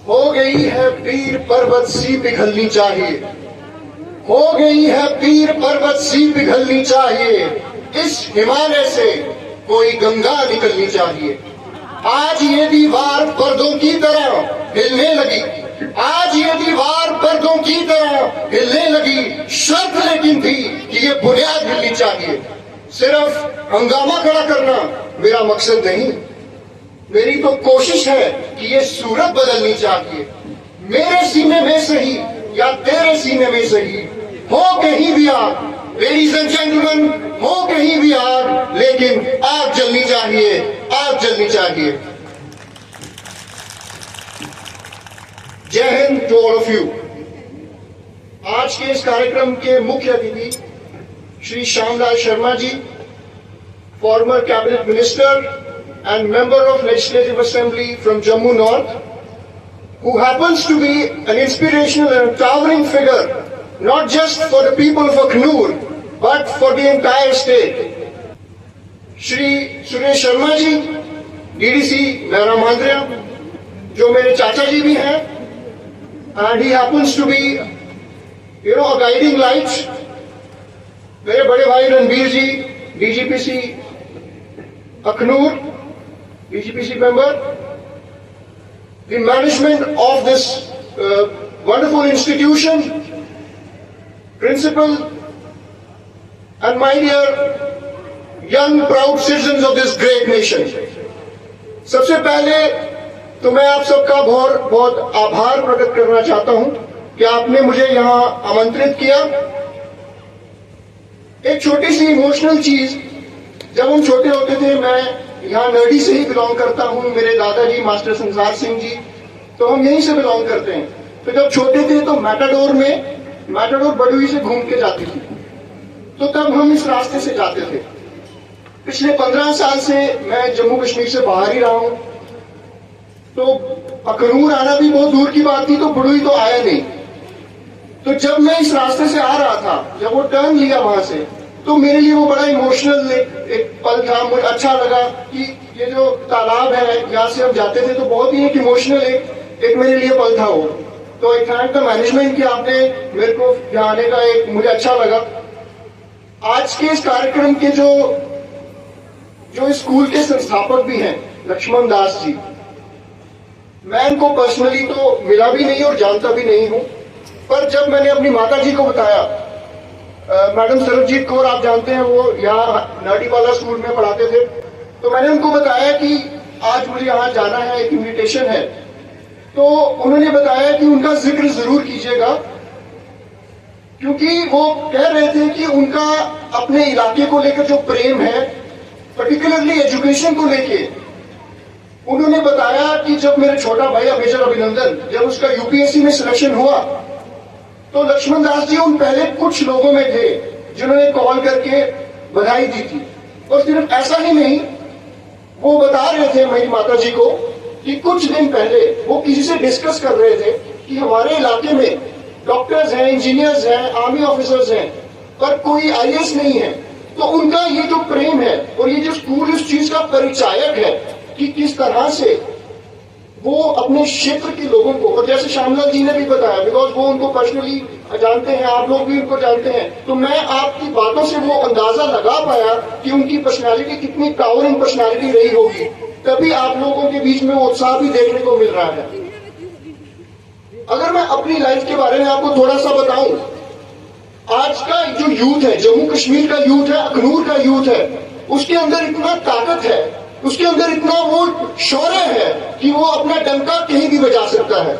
हो गई है पीर पर्वत सी पिघलनी चाहिए, हो गई है पीर पर्वत सी पिघलनी चाहिए, इस हिमालय से कोई गंगा निकलनी चाहिए। आज ये दीवार पर्दों की तरह हिलने लगी, आज ये दीवार पर्दों की तरह हिलने लगी, शर्त लेकिन थी कि ये बुनियाद हिलनी चाहिए। सिर्फ हंगामा खड़ा करना मेरा मकसद नहीं, मेरी तो कोशिश है कि ये सूरत बदलनी चाहिए। मेरे सीने में सही या तेरे सीने में सही, हो कहीं भी आग, लेडीज एंड जेंटलमैन, हो कहीं भी आग, लेकिन आग जलनी चाहिए, आग जलनी चाहिए। जय हिंद टू ऑल ऑफ यू। आज के इस कार्यक्रम के मुख्य अतिथि Shri Shyamlal Sharma ji, former cabinet minister and member of Legislative Assembly from Jammu North, who happens to be an inspirational and towering figure, not just for the people of Akhnur, but for the entire state. Shri Suresh Sharma ji, DDC Naira Mandria, जो मेरे चाचा जी भी हैं, and he happens to be, a guiding light. मेरे बड़े भाई रणबीर जी, DGPC Akhnur, DGPC member, the management of this wonderful institution, principal, and my dear young proud citizens of this great nation. सबसे पहले तो मैं आप सबका बहुत बहुत आभार प्रकट करना चाहता हूं कि आपने मुझे यहां आमंत्रित किया। एक छोटी सी इमोशनल चीज, जब हम छोटे होते थे, मैं यहाँ नरडी से ही बिलोंग करता हूँ, मेरे दादाजी मास्टर संसार सिंह जी, तो हम यहीं से बिलोंग करते हैं। तो जब छोटे थे तो मैटाडोर बडुई से घूम के जाती थी, तो तब हम इस रास्ते से जाते थे। पिछले 15 साल से मैं जम्मू कश्मीर से बाहर ही रहा हूँ, तो अखनूर आना भी बहुत दूर की बात थी, तो बडुई तो आया नहीं। तो जब मैं इस रास्ते से आ रहा था, जब वो टर्न लिया वहां से, तो मेरे लिए वो बड़ा इमोशनल एक पल था। मुझे अच्छा लगा कि ये जो तालाब है, यहाँ से हम जाते थे, तो बहुत ही एक इमोशनल एक मेरे लिए पल था वो। तो आई थैंक द मैनेजमेंट कि आपने मेरे को यहाँ आने का एक मुझे अच्छा लगा। आज के इस कार्यक्रम के जो स्कूल के संस्थापक भी हैं, लक्ष्मण दास जी, मैं इनको पर्सनली तो मिला भी नहीं और जानता भी नहीं हूं, पर जब मैंने अपनी माता जी को बताया, मैडम सरबजीत कौर आप जानते हैं, वो यहाँ नाटीवाला स्कूल में पढ़ाते थे, तो मैंने उनको बताया कि आज मुझे यहाँ जाना है, एक इन्विटेशन है। तो उन्होंने बताया कि उनका जिक्र जरूर कीजिएगा, क्योंकि वो कह रहे थे कि उनका अपने इलाके को लेकर जो प्रेम है, पर्टिकुलरली एजुकेशन को लेके, उन्होंने बताया कि जब मेरा छोटा भाई मेजर अभिनंदन, जब उसका यूपीएससी में सिलेक्शन हुआ, तो लक्ष्मण दास जी उन पहले कुछ लोगों में थे जिन्होंने कॉल करके बधाई दी थी। और सिर्फ ऐसा ही नहीं, वो बता रहे थे मेरी माता जी को कि कुछ दिन पहले वो किसी से डिस्कस कर रहे थे कि हमारे इलाके में डॉक्टर्स हैं, इंजीनियर्स हैं, आर्मी ऑफिसर्स हैं, पर कोई आईएएस नहीं है। तो उनका ये जो प्रेम है और ये जो स्कूल इस चीज का परिचायक है कि किस तरह से वो अपने क्षेत्र के लोगों को, और जैसे श्यामलाल जी ने भी बताया, बिकॉज वो उनको पर्सनली जानते हैं, आप लोग भी उनको जानते हैं, तो मैं आपकी बातों से वो अंदाजा लगा पाया कि उनकी पर्सनालिटी कितनी टावरिंग पर्सनालिटी रही होगी। तभी आप लोगों के बीच में वो उत्साह भी देखने को मिल रहा है। अगर मैं अपनी लाइफ के बारे में आपको थोड़ा सा बताऊं, आज का जो यूथ है, जम्मू कश्मीर का यूथ है, अखनूर का यूथ है, उसके अंदर इतना ताकत है, उसके अंदर इतना वो शौर्य है कि वो अपना डंका कहीं भी बजा सकता है।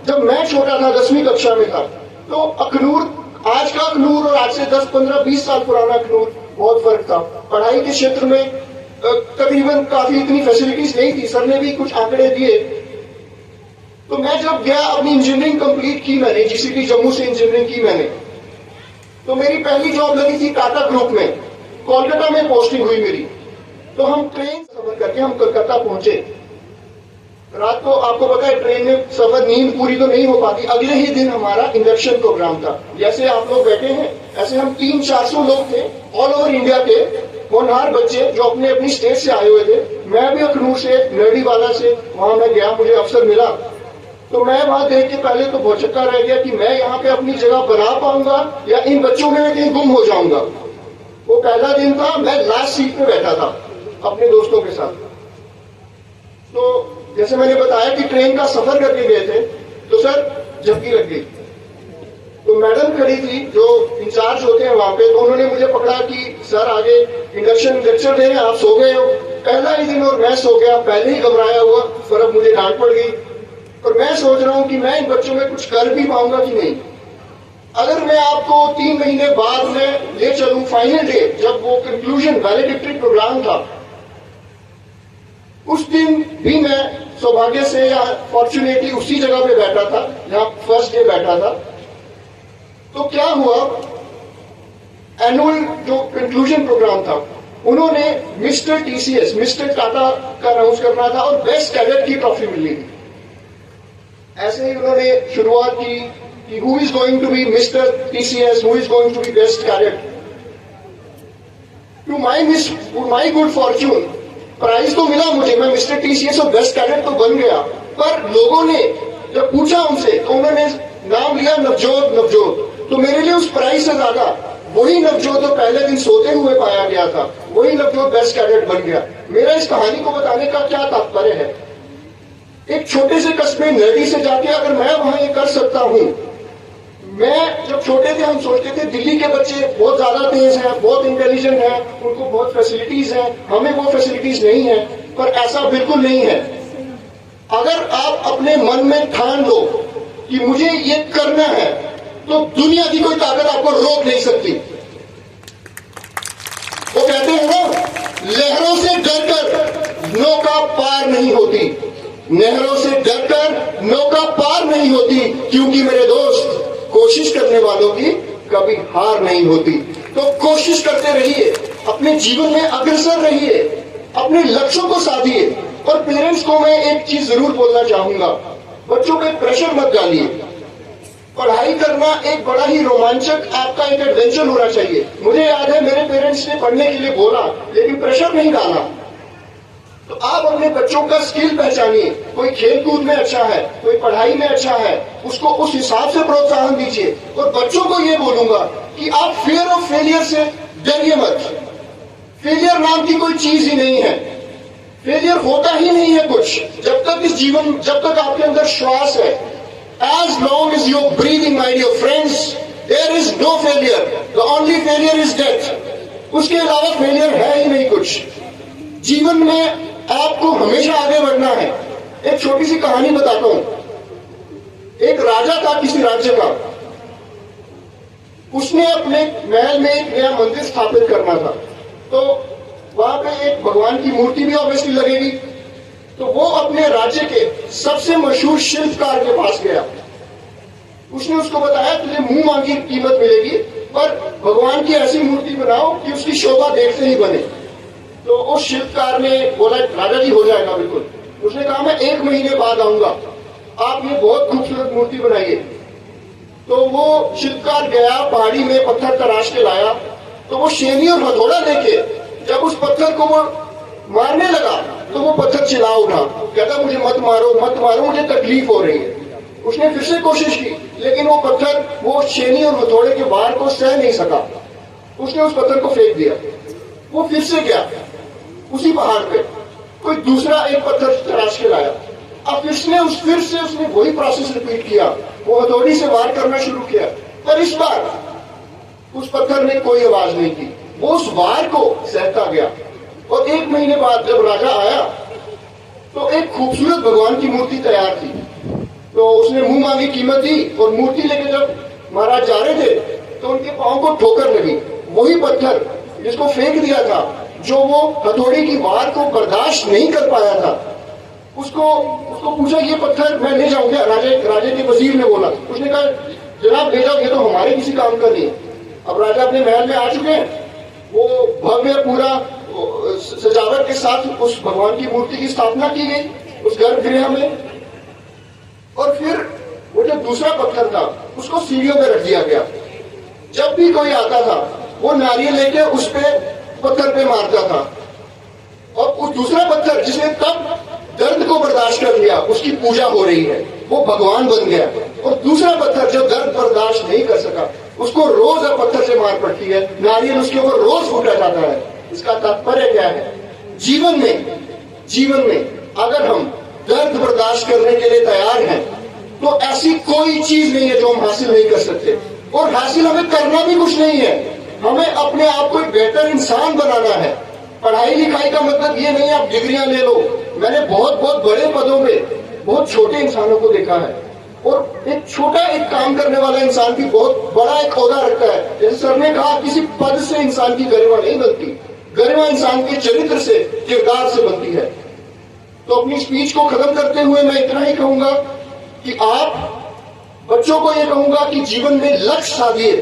जब मैं छोटा था, 10वीं कक्षा में था, तो अखनूर, आज का अखनूर और आज से 10, 15, 20 साल पुराना अखनूर बहुत फर्क था। पढ़ाई के क्षेत्र में तकरीबन काफी इतनी फैसिलिटीज नहीं थी। सर ने भी कुछ आंकड़े दिए। तो मैं जब गया, अपनी इंजीनियरिंग कंप्लीट की मैंने, जीसीटी जम्मू से इंजीनियरिंग की मैंने, तो मेरी पहली जॉब लगी थी टाटा ग्रुप में, कोलकाता में पोस्टिंग हुई मेरी। तो हम ट्रेन सफर करके हम कोलकाता पहुंचे। रात को आपको पता है ट्रेन में सफर, नींद पूरी तो नहीं हो पाती। अगले ही दिन हमारा इंडक्शन प्रोग्राम था। जैसे आप लोग बैठे हैं, ऐसे हम 300-400 लोग थे, ऑल ओवर इंडिया के होनहार बच्चे जो अपने अपनी स्टेट से आए हुए थे। मैं भी अखनूर से, नरडीवाला से, वहां मैं गया, मुझे अवसर मिला। तो मैं वहां देख के पहले तो बहुत चक्का रह गया कि मैं यहाँ पे अपनी जगह बना पाऊंगा या इन बच्चों में कहीं गुम हो जाऊंगा। वो पहला दिन था, मैं लास्ट सीट पे बैठा था अपने दोस्तों के साथ। तो जैसे मैंने बताया कि ट्रेन का सफर करके गए थे, तो सर झपकी लग गई। तो मैडम खड़ी थी जो इंचार्ज होते हैं वहां पे, तो उन्होंने मुझे पकड़ा कि सर आगे इंडक्शन लेक्चर दे रहे हैं, आप सो गए हो। पहला ही दिन और मैं सो गया, पहले ही घबराया हुआ, पर अब मुझे डांट पड़ गई। और मैं सोच रहा हूं कि मैं इन बच्चों में कुछ कर भी पाऊंगा कि नहीं। अगर मैं आपको 3 महीने बाद में ले चलूं फाइनल डे, जब वो कंक्लूजन वैलिडिक्टरी प्रोग्राम था, उस दिन भी मैं सौभाग्य से या फॉर्चुनेटली उसी जगह पे बैठा था जहां फर्स्ट डे बैठा था। तो क्या हुआ, एनुअल जो कंक्लूजन प्रोग्राम था, उन्होंने मिस्टर टीसीएस, मिस्टर टाटा का अनाउंस करना था और बेस्ट कैडेट की ट्रॉफी मिली थी। ऐसे ही उन्होंने शुरुआत की कि who is going to be mister TCS, who is going to be best cadet. To my good fortune prize तो मिला मुझे, मैं मिस्टर टीसीएस और बेस्ट कैडेट तो बन गया। पर लोगों ने जब पूछा उनसे तो उन्होंने नाम लिया नवजोत नवजोत। तो मेरे लिए उस प्राइज से ज्यादा वही नवजोत जो पहले दिन सोते हुए पाया गया था, वही नवजोत बेस्ट कैडेट बन गया। मेरा इस कहानी को बताने का क्या तात्पर्य है, एक छोटे से कस्बे नदी से जाके अगर मैं वहां ये कर सकता हूं। मैं जब छोटे थे हम सोचते थे दिल्ली के बच्चे बहुत ज्यादा तेज हैं, बहुत इंटेलिजेंट हैं, उनको बहुत फैसिलिटीज हैं, हमें वो फैसिलिटीज नहीं है। पर ऐसा बिल्कुल नहीं है। अगर आप अपने मन में ठान लो कि मुझे ये करना है, तो दुनिया की कोई ताकत आपको रोक नहीं सकती। वो कहते हैं ना, लहरों से डरकर नौका पार नहीं होती, नहरों से डरकर नौका पार नहीं होती, क्योंकि मेरे दोस्त कोशिश करने वालों की कभी हार नहीं होती। तो कोशिश करते रहिए, अपने जीवन में अग्रसर रहिए, अपने लक्ष्यों को साधिए। और पेरेंट्स को मैं एक चीज जरूर बोलना चाहूंगा, बच्चों पे प्रेशर मत डालिए। पढ़ाई करना एक बड़ा ही रोमांचक आपका एक एडवेंचर होना चाहिए। मुझे याद है मेरे पेरेंट्स ने पढ़ने के लिए बोला, लेकिन प्रेशर नहीं डाला। तो आप अपने बच्चों का स्किल पहचानिए, कोई खेल कूद में अच्छा है, कोई पढ़ाई में अच्छा है, उसको उस हिसाब से प्रोत्साहन दीजिए। और बच्चों को ये बोलूंगा कि आप फियर ऑफ फेलियर से डरिए मत। फेलियर नाम की कोई चीज ही नहीं है, फेलियर होता ही नहीं है कुछ। जब तक आपके अंदर श्वास है, as long as you're breathing, my dear friends, there is no failure. The only failure is death. उसके अलावा फेलियर है ही नहीं कुछ। जीवन में आपको हमेशा आगे बढ़ना है। एक छोटी सी कहानी बताता हूं। एक राजा था किसी राज्य का, उसने अपने महल में एक नया मंदिर स्थापित करना था। तो वहां पे एक भगवान की मूर्ति भी ऑब्वियसली लगेगी। तो वो अपने राज्य के सबसे मशहूर शिल्पकार के पास गया। उसने उसको बताया तुझे मुंह मांगी कीमत मिलेगी, पर भगवान की ऐसी मूर्ति बनाओ कि उसकी शोभा देखते ही बने। तो उस शिल्पकार ने बोला राजा जी हो जाएगा बिल्कुल। उसने कहा मैं 1 महीने बाद आऊंगा, आप ये बहुत खूबसूरत मूर्ति बनाइए। तो वो शिल्पकार गया, पहाड़ी में पत्थर तराश के लाया। तो वो शेनी और हथौड़ा लेके जब उस पत्थर को वो मारने लगा, तो वो पत्थर चिल्ला उठा, कहता मुझे मत मारो मत मारो, मुझे तकलीफ हो रही है। उसने फिर से कोशिश की, लेकिन वो पत्थर वो शेनी और हथौड़े के वार को सह नहीं सका। उसने उस पत्थर को फेंक दिया। वो फिर से गया उसी पहाड़ पे, कोई दूसरा एक पत्थर तराश के लाया। अब फिर से उसने वही प्रोसेस रिपीट किया, वो हथौड़ी से वार करना शुरू किया। पर इस बार उस पत्थर ने कोई आवाज नहीं की, वो उस वार को सहता गया। और 1 महीने बाद जब राजा आया तो एक खूबसूरत भगवान की मूर्ति तैयार थी। तो उसने मुंह मांगी कीमत दी और मूर्ति लेके जब महाराज जा रहे थे तो उनके पांव को ठोकर लगी। वही पत्थर जिसको फेंक दिया था, जो वो हथौड़ी की वार को बर्दाश्त नहीं कर पाया था, उसको पूछा ये पत्थर मैं ले जाऊंगा। राजे के वजीर ने बोला, उसने कहा जनाब ले जाओ, ये तो हमारे किसी काम का नहीं है। अब राजा अपने महल में आ चुके हैं, वो भव्य पूरा सजावट के साथ उस भगवान की मूर्ति की स्थापना की गई उस गर्भगृह में। और फिर वो जो दूसरा पत्थर था उसको सीढ़ियों में रख दिया गया। जब भी कोई आता था वो नारियल लेके उस पे पत्थर पे मारता था। और उस दूसरा पत्थर जिसने तब दर्द को बर्दाश्त कर लिया, उसकी पूजा हो रही है, वो भगवान बन गया। और दूसरा पत्थर जो दर्द बर्दाश्त नहीं कर सका, उसको रोज अब पत्थर से मार पड़ती है, नारियल उसके ऊपर रोज फूटा जाता है। इसका तात्पर्य क्या है? जीवन में अगर हम दर्द बर्दाश्त करने के लिए तैयार हैं, तो ऐसी कोई चीज नहीं है जो हम हासिल नहीं कर सकते। और हासिल हमें करना भी कुछ नहीं है, हमें अपने आप को एक बेहतर इंसान बनाना है। पढ़ाई लिखाई का मतलब ये नहीं आप डिग्रियां ले लो। मैंने बहुत बहुत बड़े पदों में बहुत छोटे इंसानों को देखा है, और एक छोटा एक काम करने वाला इंसान भी बहुत बड़ा एक ओहदा रखता है। जैसे सर ने कहा, किसी पद से इंसान की गरिमा नहीं बनती, गरिमा इंसान के चरित्र से, किरदार से बनती है। तो अपनी स्पीच को खत्म करते हुए मैं इतना ही कहूंगा कि आप बच्चों को यह कहूंगा कि जीवन में लक्ष्य साधिए,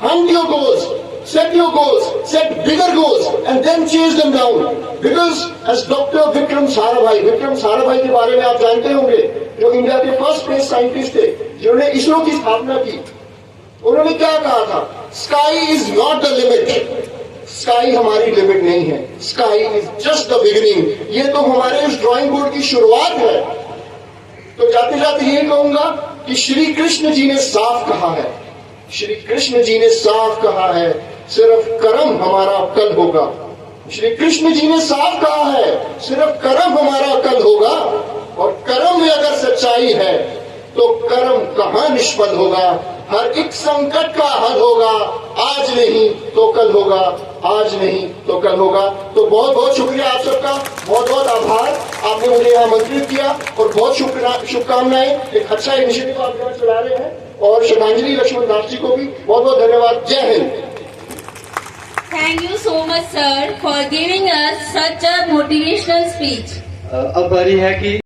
hunt your goals, set your goals, set bigger goals and then chase them down, because as Dr. Vikram Sarabhai के बारे में आप जानते होंगे, जो इंडिया के फर्स्ट स्पेस साइंटिस्ट थे, जिन्होंने इसरो की स्थापना की। उन्होंने क्या कहा था? Sky is not the limit, sky हमारी लिमिट नहीं है, sky is just the beginning. ये तो हमारे उस ड्राइंग बोर्ड की शुरुआत है। तो जाते जाते ये कहूंगा कि श्री कृष्ण जी ने साफ कहा है, श्री कृष्ण जी ने साफ कहा है, सिर्फ कर्म हमारा कल होगा। श्री कृष्ण जी ने साफ कहा है, सिर्फ कर्म हमारा कल होगा। और कर्म में अगर सच्चाई है तो कर्म कहां निष्फल होगा। हर एक संकट का हल होगा, आज नहीं तो कल होगा, आज नहीं तो कल होगा। तो बहुत बहुत शुक्रिया आप सबका, बहुत बहुत आभार, आपने मुझे यहाँ आमंत्रित किया, और बहुत शुभकामनाएं। एक अच्छा इनिशिएटिव आप यहाँ चला रहे हैं, और श्रद्धांजलि लक्ष्मण दास जी को भी बहुत बहुत धन्यवाद। जय Hind. Thank you so much, sir, for giving us such a motivational speech. अब बारी है कि